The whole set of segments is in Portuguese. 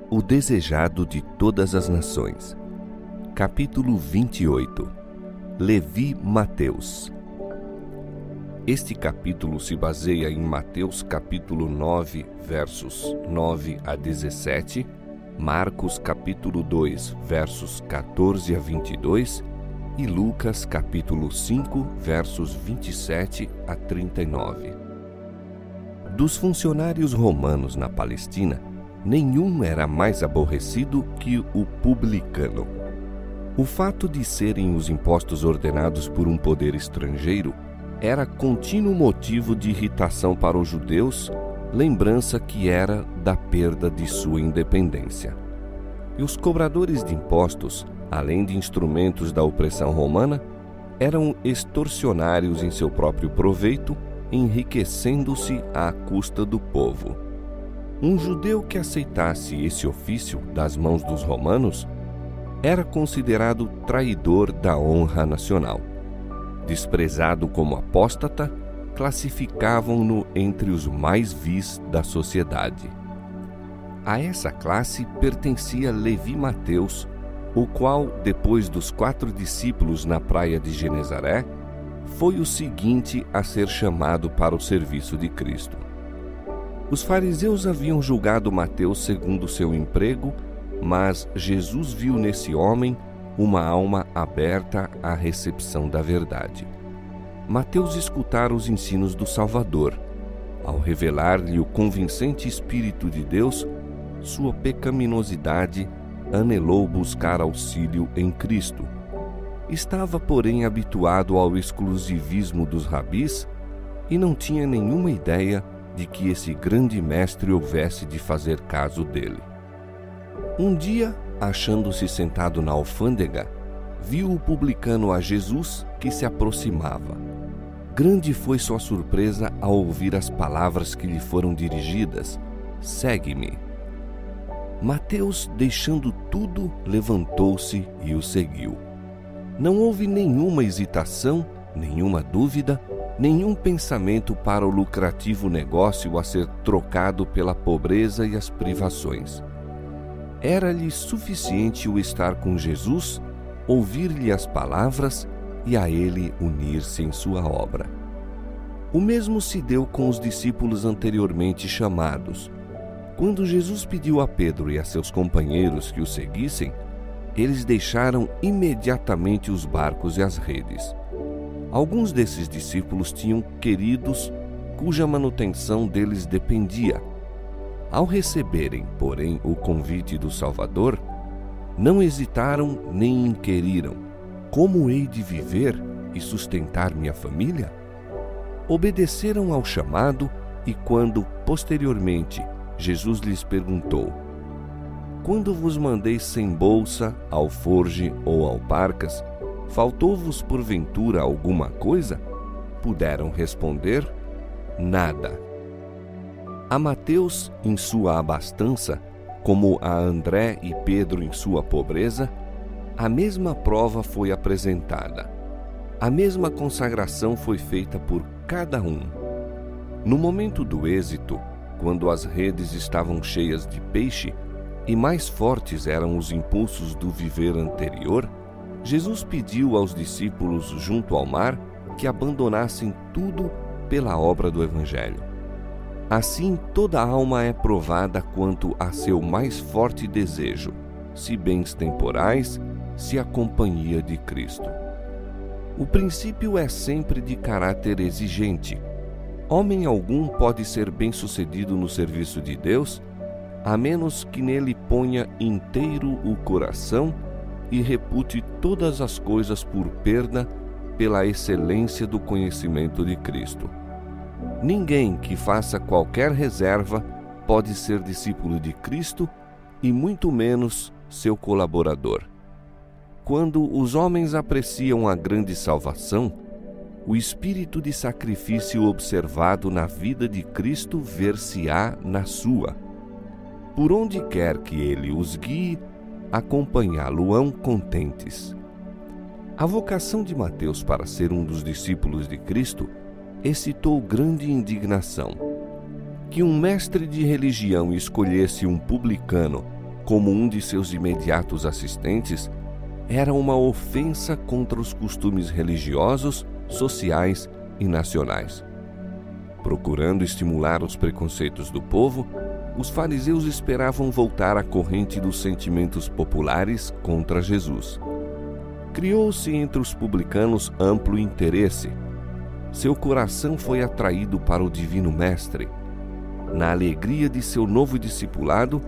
O desejado de todas as nações. Capítulo 28. Levi Mateus. Este capítulo se baseia em Mateus capítulo 9, versos 9 a 17, Marcos capítulo 2, versos 14 a 22 e Lucas capítulo 5, versos 27 a 39. Dos funcionários romanos na Palestina, nenhum era mais aborrecido que o publicano. O fato de serem os impostos ordenados por um poder estrangeiro era contínuo motivo de irritação para os judeus, lembrança que era da perda de sua independência. E os cobradores de impostos, além de instrumentos da opressão romana, eram extorsionários em seu próprio proveito, enriquecendo-se à custa do povo. Um judeu que aceitasse esse ofício das mãos dos romanos era considerado traidor da honra nacional. Desprezado como apóstata, classificavam-no entre os mais vis da sociedade. A essa classe pertencia Levi Mateus, o qual, depois dos 4 discípulos na praia de Genezaré, foi o seguinte a ser chamado para o serviço de Cristo. Os fariseus haviam julgado Mateus segundo seu emprego, mas Jesus viu nesse homem uma alma aberta à recepção da verdade. Mateus escutara os ensinos do Salvador. Ao revelar-lhe o convincente Espírito de Deus, sua pecaminosidade anelou buscar auxílio em Cristo. Estava, porém, habituado ao exclusivismo dos rabis e não tinha nenhuma ideia de que esse grande mestre houvesse de fazer caso dele. Um dia, achando-se sentado na alfândega, viu o publicano a Jesus que se aproximava. Grande foi sua surpresa ao ouvir as palavras que lhe foram dirigidas: "Segue-me." Mateus, deixando tudo, levantou-se e o seguiu. Não houve nenhuma hesitação, nenhuma dúvida, nenhum pensamento para o lucrativo negócio a ser trocado pela pobreza e as privações. Era-lhe suficiente o estar com Jesus, ouvir-lhe as palavras e a ele unir-se em sua obra. O mesmo se deu com os discípulos anteriormente chamados. Quando Jesus pediu a Pedro e a seus companheiros que o seguissem, eles deixaram imediatamente os barcos e as redes. Alguns desses discípulos tinham queridos cuja manutenção deles dependia. Ao receberem, porém, o convite do Salvador, não hesitaram nem inquiriram: como hei de viver e sustentar minha família? Obedeceram ao chamado e quando, posteriormente, Jesus lhes perguntou: quando vos mandei sem bolsa, alforje ou alparcas, faltou-vos porventura alguma coisa? Puderam responder: nada. A Mateus, em sua abastança, como a André e Pedro em sua pobreza, a mesma prova foi apresentada. A mesma consagração foi feita por cada um. No momento do êxito, quando as redes estavam cheias de peixe e mais fortes eram os impulsos do viver anterior, Jesus pediu aos discípulos junto ao mar que abandonassem tudo pela obra do Evangelho. Assim, toda alma é provada quanto a seu mais forte desejo, se bens temporais, se a companhia de Cristo. O princípio é sempre de caráter exigente. Homem algum pode ser bem-sucedido no serviço de Deus, a menos que nele ponha inteiro o coração e repute todas as coisas por perda pela excelência do conhecimento de Cristo. Ninguém que faça qualquer reserva pode ser discípulo de Cristo e muito menos seu colaborador. Quando os homens apreciam a grande salvação, o espírito de sacrifício observado na vida de Cristo ver-se-á na sua. Por onde quer que ele os guie, acompanhá-lo-ão contentes. A vocação de Mateus para ser um dos discípulos de Cristo excitou grande indignação. Que um mestre de religião escolhesse um publicano como um de seus imediatos assistentes era uma ofensa contra os costumes religiosos, sociais e nacionais. Procurando estimular os preconceitos do povo, os fariseus esperavam voltar à corrente dos sentimentos populares contra Jesus. Criou-se entre os publicanos amplo interesse. Seu coração foi atraído para o Divino Mestre. Na alegria de seu novo discipulado,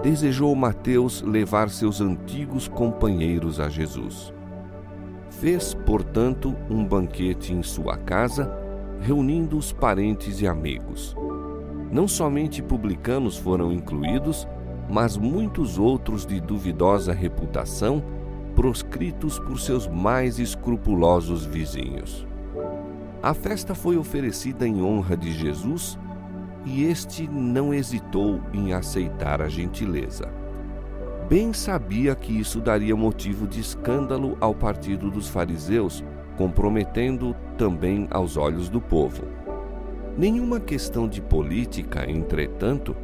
desejou Mateus levar seus antigos companheiros a Jesus. Fez, portanto, um banquete em sua casa, reunindo os parentes e amigos. Não somente publicanos foram incluídos, mas muitos outros de duvidosa reputação, proscritos por seus mais escrupulosos vizinhos. A festa foi oferecida em honra de Jesus e este não hesitou em aceitar a gentileza. Bem sabia que isso daria motivo de escândalo ao partido dos fariseus, comprometendo também aos olhos do povo. Nenhuma questão de política, entretanto,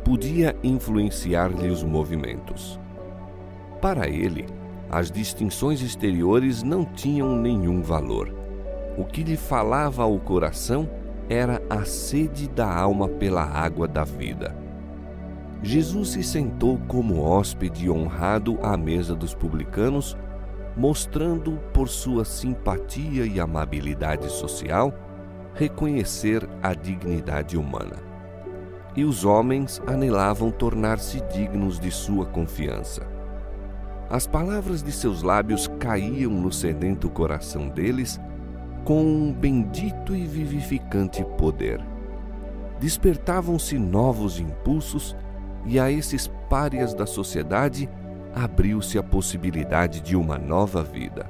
podia influenciar-lhe os movimentos. Para ele, as distinções exteriores não tinham nenhum valor. O que lhe falava ao coração era a sede da alma pela água da vida. Jesus se sentou como hóspede honrado à mesa dos publicanos, mostrando por sua simpatia e amabilidade social reconhecer a dignidade humana. E os homens anelavam tornar-se dignos de sua confiança. As palavras de seus lábios caíam no sedento coração deles com um bendito e vivificante poder. Despertavam-se novos impulsos e a esses párias da sociedade abriu-se a possibilidade de uma nova vida.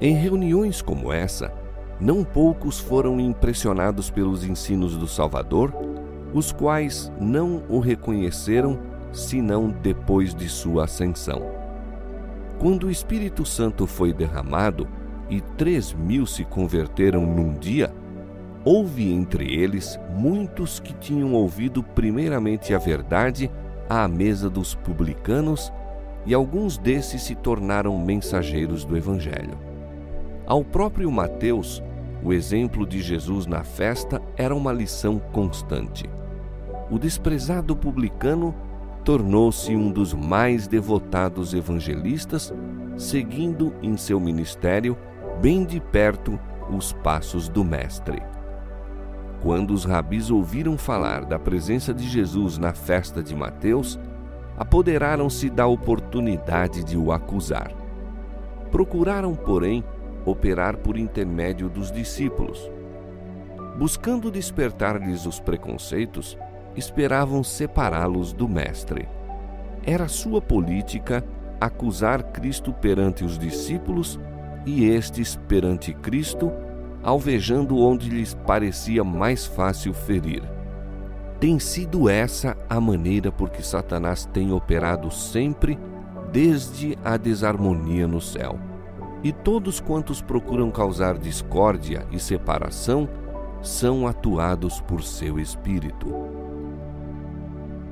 Em reuniões como essa, não poucos foram impressionados pelos ensinos do Salvador, os quais não o reconheceram senão depois de sua ascensão. Quando o Espírito Santo foi derramado e 3.000 se converteram num dia, houve entre eles muitos que tinham ouvido primeiramente a verdade à mesa dos publicanos, e alguns desses se tornaram mensageiros do Evangelho. Ao próprio Mateus, o exemplo de Jesus na festa era uma lição constante. O desprezado publicano tornou-se um dos mais devotados evangelistas, seguindo em seu ministério bem de perto os passos do Mestre. Quando os rabis ouviram falar da presença de Jesus na festa de Mateus, apoderaram-se da oportunidade de o acusar. Procuraram, porém, operar por intermédio dos discípulos. Buscando despertar-lhes os preconceitos, esperavam separá-los do Mestre. Era sua política acusar Cristo perante os discípulos e estes perante Cristo, alvejando onde lhes parecia mais fácil ferir. Tem sido essa a maneira por que Satanás tem operado sempre desde a desarmonia no céu. E todos quantos procuram causar discórdia e separação são atuados por seu espírito.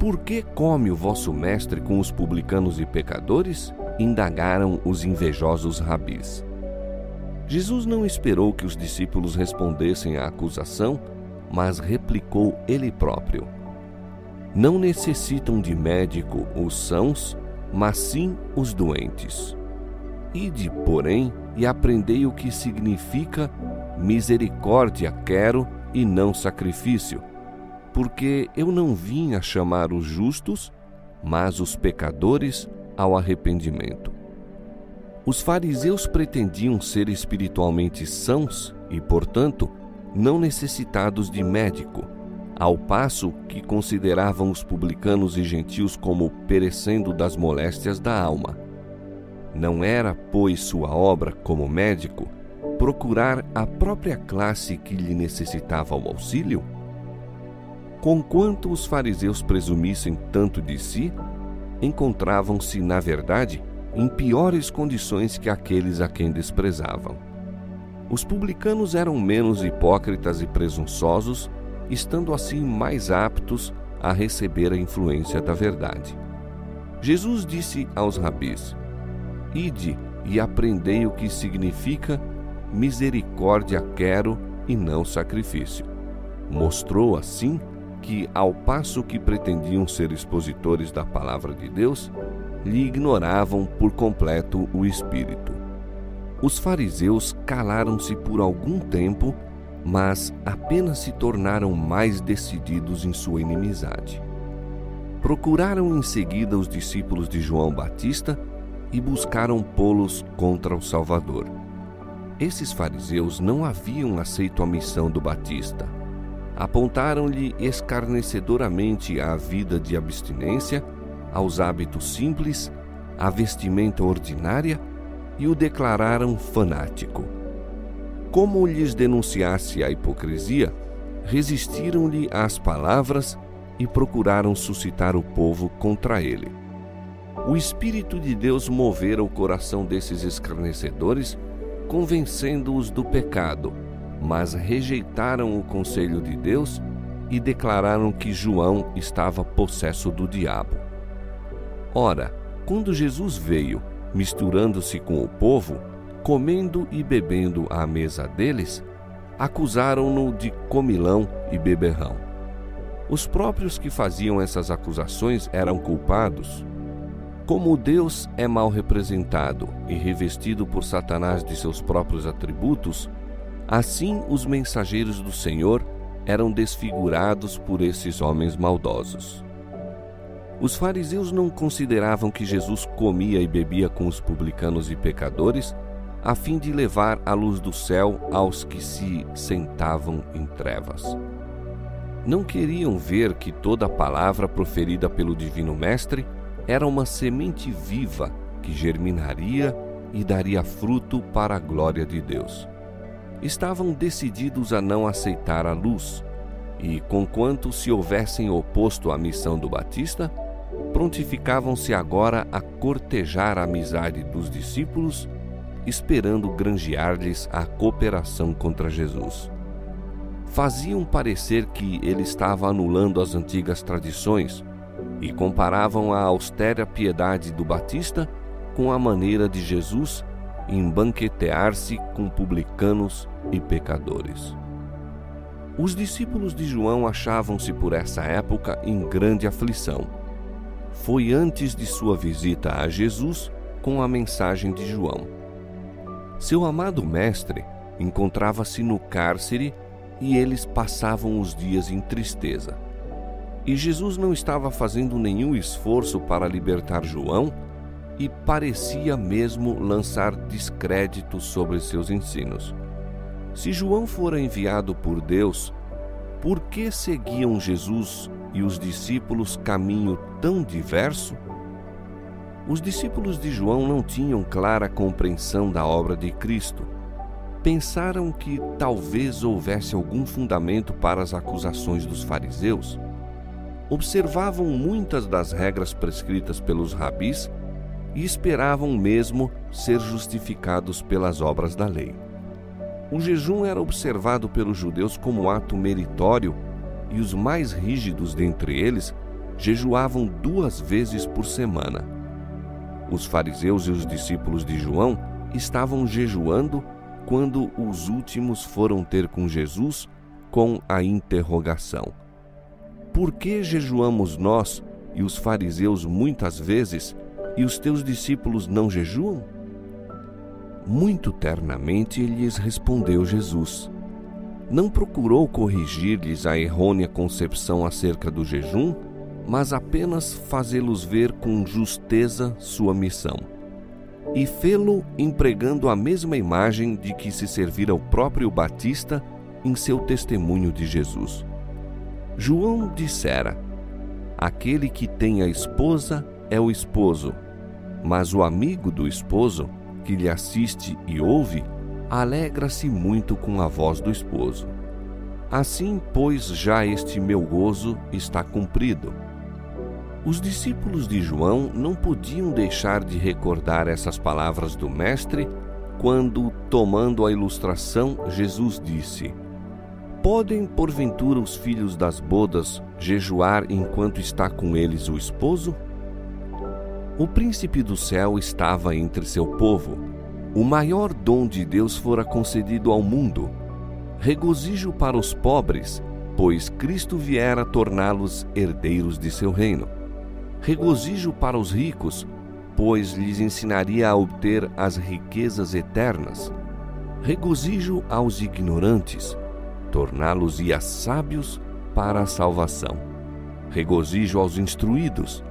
Por que come o vosso mestre com os publicanos e pecadores? Indagaram os invejosos rabis. Jesus não esperou que os discípulos respondessem à acusação, mas replicou ele próprio: Não necessitam de médico os sãos, mas sim os doentes. Ide, porém, e aprendei o que significa misericórdia quero e não sacrifício, porque eu não vim a chamar os justos, mas os pecadores ao arrependimento. Os fariseus pretendiam ser espiritualmente sãos e, portanto, não necessitados de médico, ao passo que consideravam os publicanos e gentios como perecendo das moléstias da alma. Não era, pois, sua obra, como médico, procurar a própria classe que lhe necessitava o auxílio? Conquanto os fariseus presumissem tanto de si, encontravam-se, na verdade, em piores condições que aqueles a quem desprezavam. Os publicanos eram menos hipócritas e presunçosos, estando assim mais aptos a receber a influência da verdade. Jesus disse aos rabis: Ide e aprendei o que significa misericórdia quero e não sacrifício. Mostrou assim que, ao passo que pretendiam ser expositores da palavra de Deus, lhe ignoravam por completo o Espírito. Os fariseus calaram-se por algum tempo, mas apenas se tornaram mais decididos em sua inimizade. Procuraram em seguida os discípulos de João Batista e buscaram pô-los contra o Salvador. Esses fariseus não haviam aceito a missão do Batista. Apontaram-lhe escarnecedoramente à vida de abstinência, aos hábitos simples, à vestimenta ordinária e o declararam fanático. Como lhes denunciasse a hipocrisia, resistiram-lhe às palavras e procuraram suscitar o povo contra ele. O Espírito de Deus movera o coração desses escarnecedores, convencendo-os do pecado, mas rejeitaram o conselho de Deus e declararam que João estava possesso do diabo. Ora, quando Jesus veio, misturando-se com o povo, comendo e bebendo à mesa deles, acusaram-no de comilão e beberrão. Os próprios que faziam essas acusações eram culpados. Como Deus é mal representado e revestido por Satanás de seus próprios atributos, assim os mensageiros do Senhor eram desfigurados por esses homens maldosos. Os fariseus não consideravam que Jesus comia e bebia com os publicanos e pecadores, a fim de levar a luz do céu aos que se sentavam em trevas. Não queriam ver que toda palavra proferida pelo Divino Mestre era uma semente viva que germinaria e daria fruto para a glória de Deus. Estavam decididos a não aceitar a luz e, conquanto se houvessem oposto à missão do Batista, prontificavam-se agora a cortejar a amizade dos discípulos, esperando granjear-lhes a cooperação contra Jesus. Faziam parecer que ele estava anulando as antigas tradições e comparavam a austera piedade do Batista com a maneira de Jesus em banquetear-se com publicanos e pecadores. Os discípulos de João achavam-se por essa época em grande aflição. Foi antes de sua visita a Jesus com a mensagem de João. Seu amado mestre encontrava-se no cárcere e eles passavam os dias em tristeza. E Jesus não estava fazendo nenhum esforço para libertar João e parecia mesmo lançar descrédito sobre seus ensinos. Se João fora enviado por Deus, por que seguiam Jesus e os discípulos caminho tão diverso? Os discípulos de João não tinham clara compreensão da obra de Cristo. Pensaram que talvez houvesse algum fundamento para as acusações dos fariseus. Observavam muitas das regras prescritas pelos rabis e esperavam mesmo ser justificados pelas obras da lei. O jejum era observado pelos judeus como ato meritório e os mais rígidos dentre eles jejuavam 2 vezes por semana. Os fariseus e os discípulos de João estavam jejuando quando os últimos foram ter com Jesus com a interrogação: por que jejuamos nós e os fariseus muitas vezes e os teus discípulos não jejuam? Muito ternamente lhes respondeu Jesus. Não procurou corrigir-lhes a errônea concepção acerca do jejum, mas apenas fazê-los ver com justeza sua missão. E fê-lo empregando a mesma imagem de que se servira o próprio Batista em seu testemunho de Jesus. João dissera: aquele que tem a esposa é o esposo, mas o amigo do esposo, que lhe assiste e ouve, alegra-se muito com a voz do esposo. Assim, pois, já este meu gozo está cumprido. Os discípulos de João não podiam deixar de recordar essas palavras do Mestre quando, tomando a ilustração, Jesus disse: Podem, porventura, os filhos das bodas jejuar enquanto está com eles o esposo? O príncipe do céu estava entre seu povo. O maior dom de Deus fora concedido ao mundo. Regozijo para os pobres, pois Cristo viera torná-los herdeiros de seu reino. Regozijo para os ricos, pois lhes ensinaria a obter as riquezas eternas. Regozijo aos ignorantes, torná-los-ia sábios para a salvação. Regozijo aos instruídos,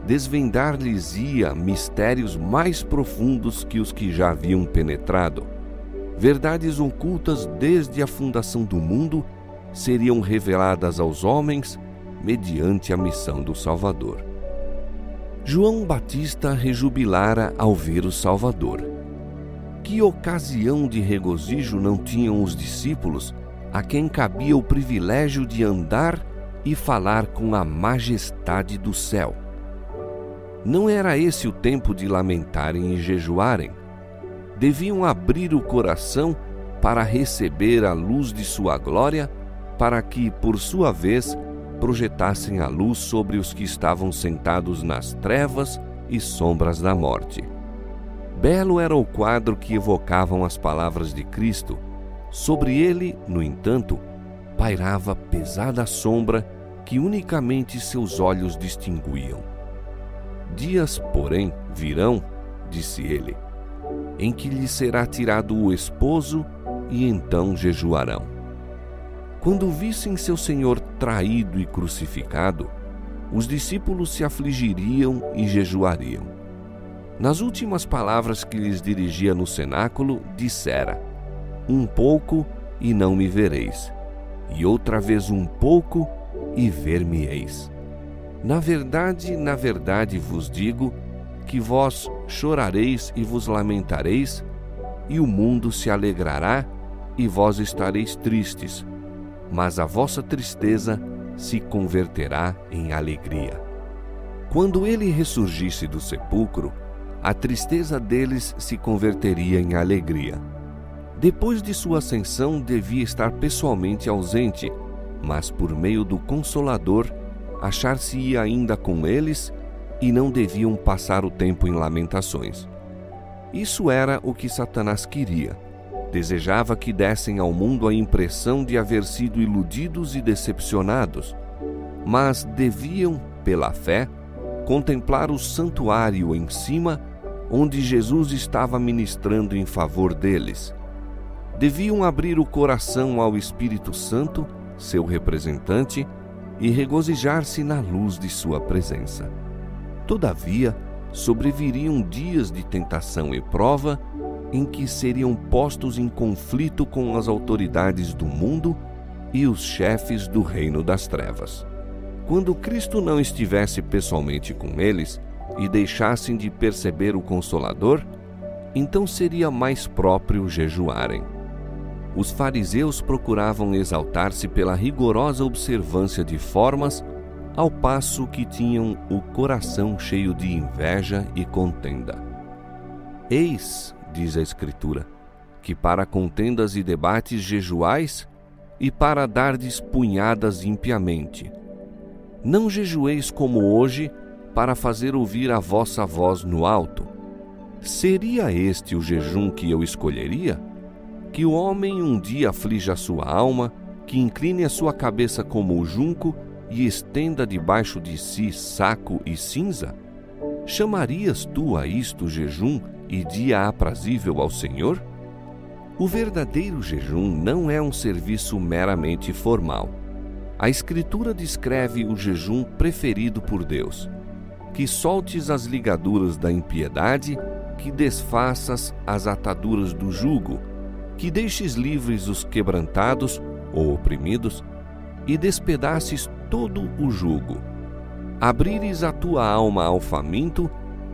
desvendar-lhes-ia mistérios mais profundos que os que já haviam penetrado. Verdades ocultas desde a fundação do mundo seriam reveladas aos homens mediante a missão do Salvador. João Batista rejubilara ao ver o Salvador. Que ocasião de regozijo não tinham os discípulos, a quem cabia o privilégio de andar e falar com a majestade do céu. Não era esse o tempo de lamentarem e jejuarem. Deviam abrir o coração para receber a luz de sua glória, para que, por sua vez, projetassem a luz sobre os que estavam sentados nas trevas e sombras da morte. Belo era o quadro que evocavam as palavras de Cristo. Sobre ele, no entanto, pairava pesada sombra que unicamente seus olhos distinguiam. Dias, porém, virão, disse ele, em que lhe será tirado o esposo, e então jejuarão. Quando vissem seu Senhor traído e crucificado, os discípulos se afligiriam e jejuariam. Nas últimas palavras que lhes dirigia no cenáculo, dissera: Um pouco e não me vereis, e outra vez um pouco e ver-me-eis. Na verdade vos digo que vós chorareis e vos lamentareis, e o mundo se alegrará, e vós estareis tristes, mas a vossa tristeza se converterá em alegria. Quando ele ressurgisse do sepulcro, a tristeza deles se converteria em alegria. Depois de sua ascensão, devia estar pessoalmente ausente, mas por meio do Consolador, achar-se-ia ainda com eles e não deviam passar o tempo em lamentações. Isso era o que Satanás queria. Desejava que dessem ao mundo a impressão de haver sido iludidos e decepcionados, mas deviam, pela fé, contemplar o santuário em cima, onde Jesus estava ministrando em favor deles. Deviam abrir o coração ao Espírito Santo, seu representante, e regozijar-se na luz de sua presença. Todavia, sobreviriam dias de tentação e prova, em que seriam postos em conflito com as autoridades do mundo e os chefes do reino das trevas. Quando Cristo não estivesse pessoalmente com eles e deixassem de perceber o Consolador, então seria mais próprio jejuarem. Os fariseus procuravam exaltar-se pela rigorosa observância de formas, ao passo que tinham o coração cheio de inveja e contenda. Eis, diz a Escritura, que para contendas e debates jejuais, e para dardes punhadas impiamente. Não jejueis como hoje, para fazer ouvir a vossa voz no alto. Seria este o jejum que eu escolheria? Que o homem um dia aflija a sua alma, que incline a sua cabeça como o junco e estenda debaixo de si saco e cinza? Chamarias tu a isto jejum e dia aprazível ao Senhor? O verdadeiro jejum não é um serviço meramente formal. A Escritura descreve o jejum preferido por Deus: que soltes as ligaduras da impiedade, que desfaças as ataduras do jugo, que deixes livres os quebrantados ou oprimidos, e despedaces todo o jugo. Abrires a tua alma ao faminto,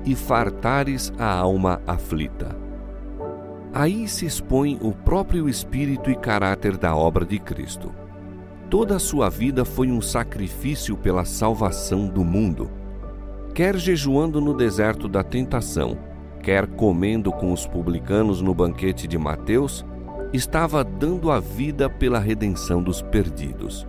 e fartares a alma aflita. Aí se expõe o próprio espírito e caráter da obra de Cristo. Toda a sua vida foi um sacrifício pela salvação do mundo. quer jejuando no deserto da tentação, quer comendo com os publicanos no banquete de Mateus, estava dando a vida pela redenção dos perdidos.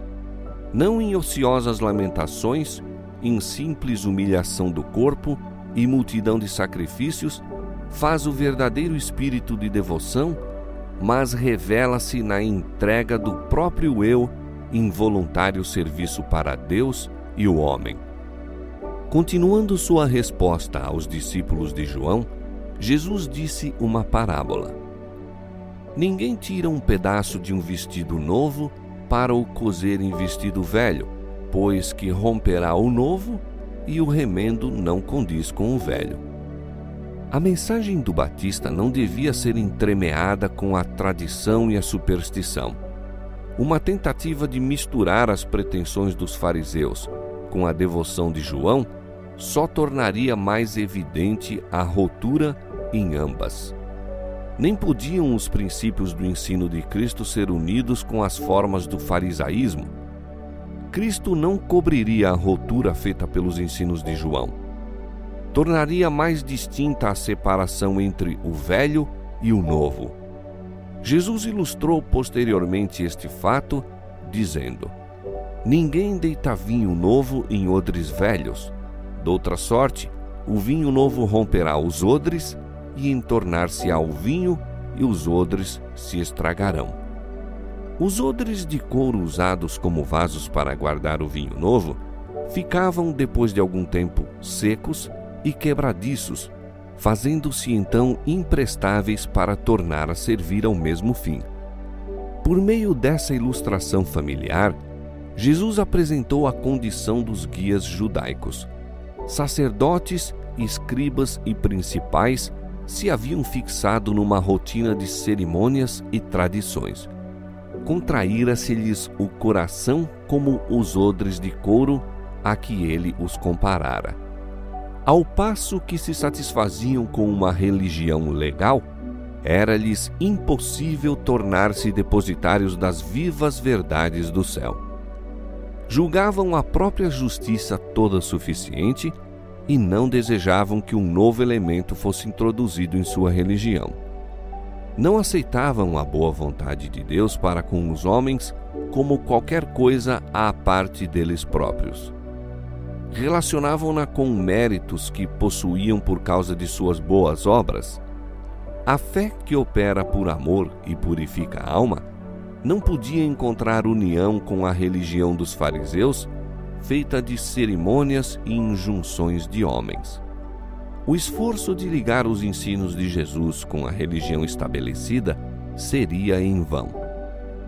Não em ociosas lamentações, em simples humilhação do corpo e multidão de sacrifícios, faz o verdadeiro espírito de devoção, mas revela-se na entrega do próprio eu em voluntário serviço para Deus e o homem. Continuando sua resposta aos discípulos de João, Jesus disse uma parábola. Ninguém tira um pedaço de um vestido novo para o cozer em vestido velho, pois que romperá o novo e o remendo não condiz com o velho. A mensagem do Batista não devia ser entremeada com a tradição e a superstição. Uma tentativa de misturar as pretensões dos fariseus com a devoção de João só tornaria mais evidente a ruptura em ambas. Nem podiam os princípios do ensino de Cristo ser unidos com as formas do farisaísmo. Cristo não cobriria a ruptura feita pelos ensinos de João. Tornaria mais distinta a separação entre o velho e o novo. Jesus ilustrou posteriormente este fato, dizendo: Ninguém deita vinho novo em odres velhos. Doutra sorte, o vinho novo romperá os odres, e entornar-se-á o vinho, e os odres se estragarão. Os odres de couro usados como vasos para guardar o vinho novo ficavam, depois de algum tempo, secos e quebradiços, fazendo-se então imprestáveis para tornar a servir ao mesmo fim. Por meio dessa ilustração familiar, Jesus apresentou a condição dos guias judaicos. Sacerdotes, escribas e principais se haviam fixado numa rotina de cerimônias e tradições. Contraíra-se-lhes o coração como os odres de couro a que ele os comparara. Ao passo que se satisfaziam com uma religião legal, era-lhes impossível tornar-se depositários das vivas verdades do céu. Julgavam a própria justiça toda suficiente e não desejavam que um novo elemento fosse introduzido em sua religião. Não aceitavam a boa vontade de Deus para com os homens como qualquer coisa à parte deles próprios. Relacionavam-na com méritos que possuíam por causa de suas boas obras. A fé que opera por amor e purifica a alma não podia encontrar união com a religião dos fariseus, feita de cerimônias e injunções de homens. O esforço de ligar os ensinos de Jesus com a religião estabelecida seria em vão.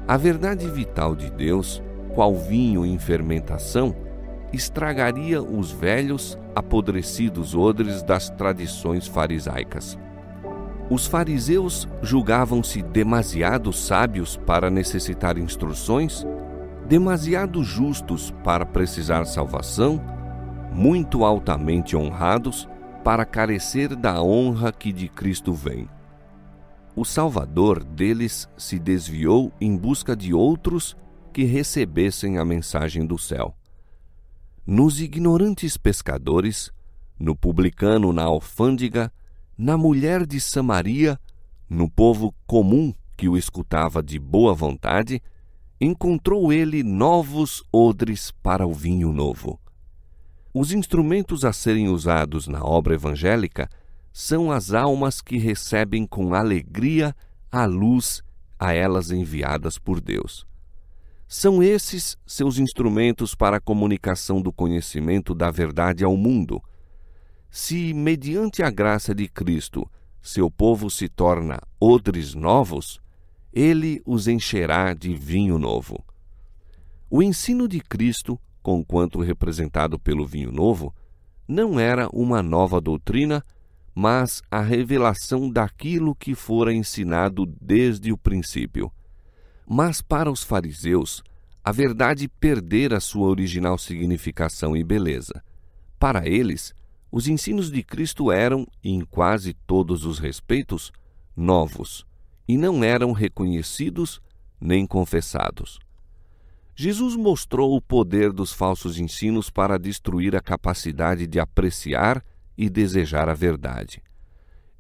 A verdade vital de Deus, qual vinho em fermentação, estragaria os velhos, apodrecidos odres das tradições farisaicas. Os fariseus julgavam-se demasiado sábios para necessitar instruções, demasiado justos para precisar salvação, muito altamente honrados para carecer da honra que de Cristo vem. O Salvador deles se desviou em busca de outros que recebessem a mensagem do céu. Nos ignorantes pescadores, no publicano na alfândega, na mulher de Samaria, no povo comum que o escutava de boa vontade, encontrou ele novos odres para o vinho novo. Os instrumentos a serem usados na obra evangélica são as almas que recebem com alegria a luz a elas enviadas por Deus. São esses seus instrumentos para a comunicação do conhecimento da verdade ao mundo. Se, mediante a graça de Cristo, seu povo se torna odres novos, ele os encherá de vinho novo. O ensino de Cristo, conquanto representado pelo vinho novo, não era uma nova doutrina, mas a revelação daquilo que fora ensinado desde o princípio. Mas para os fariseus, a verdade perdera sua original significação e beleza. Para eles, os ensinos de Cristo eram, em quase todos os respeitos, novos, e não eram reconhecidos nem confessados. Jesus mostrou o poder dos falsos ensinos para destruir a capacidade de apreciar e desejar a verdade.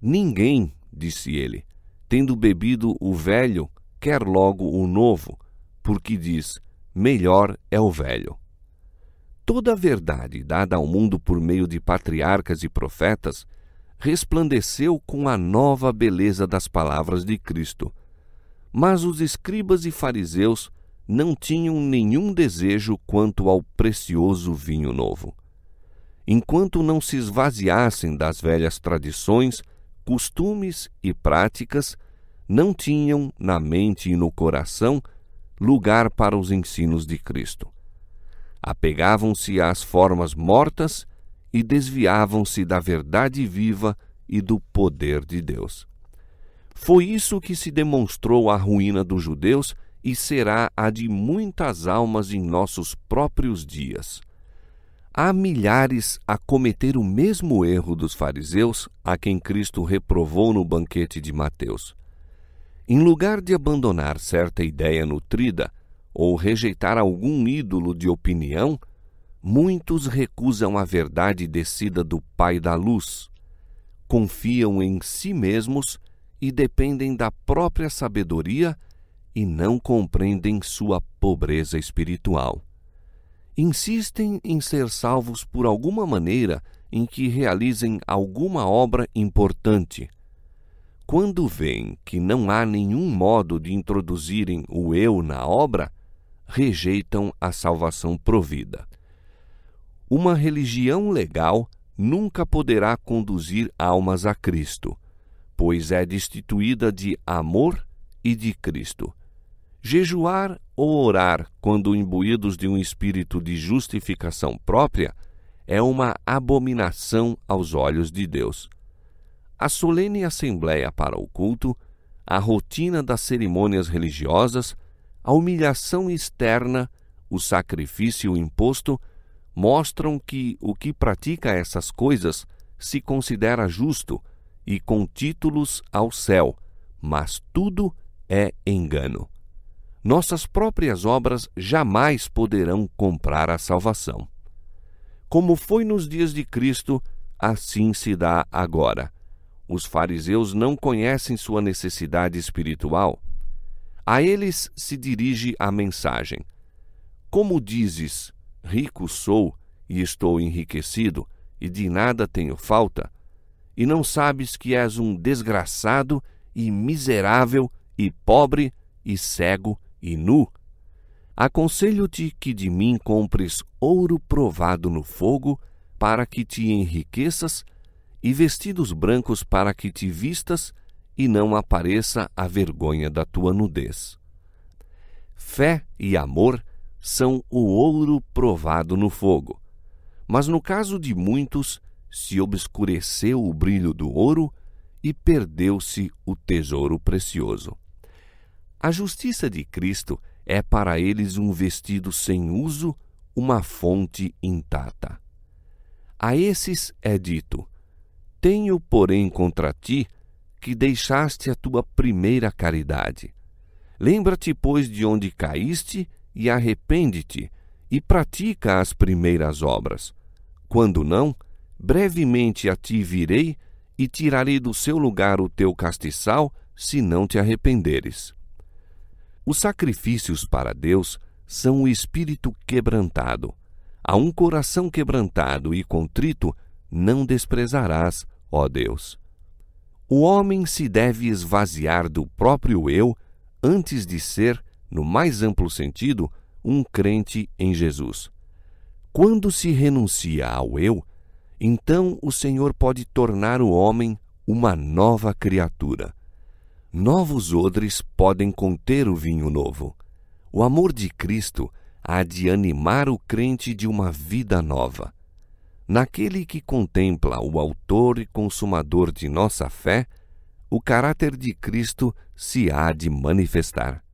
Ninguém, disse ele, tendo bebido o velho, quer logo o novo, porque diz, melhor é o velho. Toda a verdade dada ao mundo por meio de patriarcas e profetas resplandeceu com a nova beleza das palavras de Cristo. Mas os escribas e fariseus não tinham nenhum desejo quanto ao precioso vinho novo. Enquanto não se esvaziassem das velhas tradições, costumes e práticas, não tinham, na mente e no coração, lugar para os ensinos de Cristo. Apegavam-se às formas mortas e desviavam-se da verdade viva e do poder de Deus. Foi isso que se demonstrou a ruína dos judeus e será a de muitas almas em nossos próprios dias. Há milhares a cometer o mesmo erro dos fariseus, a quem Cristo reprovou no banquete de Mateus. Em lugar de abandonar certa ideia nutrida ou rejeitar algum ídolo de opinião, muitos recusam a verdade descida do Pai da Luz, confiam em si mesmos e dependem da própria sabedoria e não compreendem sua pobreza espiritual. Insistem em ser salvos por alguma maneira em que realizem alguma obra importante. Quando veem que não há nenhum modo de introduzirem o eu na obra, rejeitam a salvação provida. Uma religião legal nunca poderá conduzir almas a Cristo, pois é destituída de amor e de Cristo. Jejuar ou orar quando imbuídos de um espírito de justificação própria é uma abominação aos olhos de Deus. A solene assembleia para o culto, a rotina das cerimônias religiosas, a humilhação externa, o sacrifício imposto, mostram que o que pratica essas coisas se considera justo e com títulos ao céu, mas tudo é engano. Nossas próprias obras jamais poderão comprar a salvação. Como foi nos dias de Cristo, assim se dá agora. Os fariseus não conhecem sua necessidade espiritual. A eles se dirige a mensagem. Como dizes, rico sou e estou enriquecido, e de nada tenho falta, e não sabes que és um desgraçado e miserável e pobre e cego e nu? Aconselho-te que de mim compres ouro provado no fogo, para que te enriqueças, e vestidos brancos para que te vistas, e não apareça a vergonha da tua nudez. Fé e amor são o ouro provado no fogo. Mas no caso de muitos, se obscureceu o brilho do ouro e perdeu-se o tesouro precioso. A justiça de Cristo é para eles um vestido sem uso, uma fonte intacta. A esses é dito: tenho, porém, contra ti que deixaste a tua primeira caridade. Lembra-te, pois, de onde caíste e arrepende-te, e pratica as primeiras obras. Quando não, brevemente a ti virei e tirarei do seu lugar o teu castiçal, se não te arrependeres. Os sacrifícios para Deus são o espírito quebrantado. A um coração quebrantado e contrito não desprezarás, ó Deus. O homem se deve esvaziar do próprio eu antes de ser, no mais amplo sentido, um crente em Jesus. Quando se renuncia ao eu, então o Senhor pode tornar o homem uma nova criatura. Novos odres podem conter o vinho novo. O amor de Cristo há de animar o crente de uma vida nova. Naquele que contempla o autor e consumador de nossa fé, o caráter de Cristo se há de manifestar.